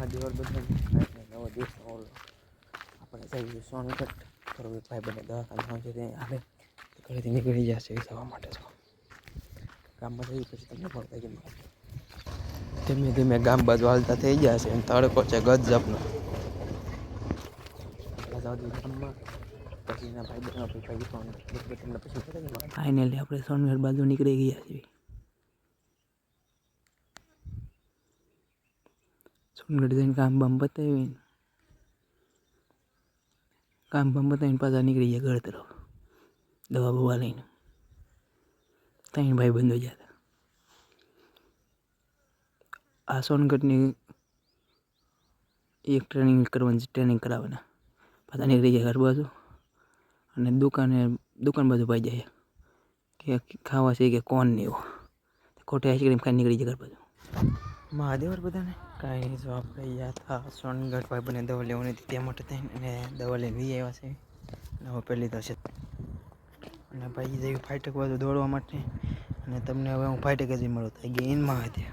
મહાદેવર બધા નવો દિવસ આપણે જઈએ સોનગઢ થોડું ભાઈ બને દવાખાના છે ત્યાં આવે ઘરેથી નીકળી જશે જવા માટે તો ગામમાં જઈએ પછી તમને મળતા ધીમે ધીમે ગામ બાજુ હાલતા થઈ જશે તડકો છે ગજબનો ગામમાં પછી એના ભાઈ બહેનો પછી તમને પછી ફાઇનલી આપણે સોનગઢ બાજુ નીકળી ગયા છીએ સોનગઢ જઈને કામ બામ બતાવીને પાછા નીકળી ગયા ઘર તરફ દવા બવા લઈને ત્રણ ભાઈ બંધો ગયા હતા આ સોનગઢની એક ટ્રેનિંગ કરાવવાના પાછા નીકળી ગયા ઘર બાજુ અને દુકાન બાજુ પાઈ જાય કે ખાવા છે કે કોણ ને એવું ખોટી આઈસ્ક્રીમ ખાઈ નીકળી જાય ઘર બાજુ મહાદેવર બધાને કાંઈ નહીં જો આપણે ગયા હતા સોનગઢ ભાઈ બને દવા લેવાની હતી ત્યાં માટે થઈને અને દવા લઈને વી આવ્યા છે અને હવે પહેલી તો છે અને ભાઈ જેવી ફાઈટક બાજુ દોડવા માટે અને તમને હવે હું ફાઈટક જ મળું થઈ ગઈ ઇનમાં હતી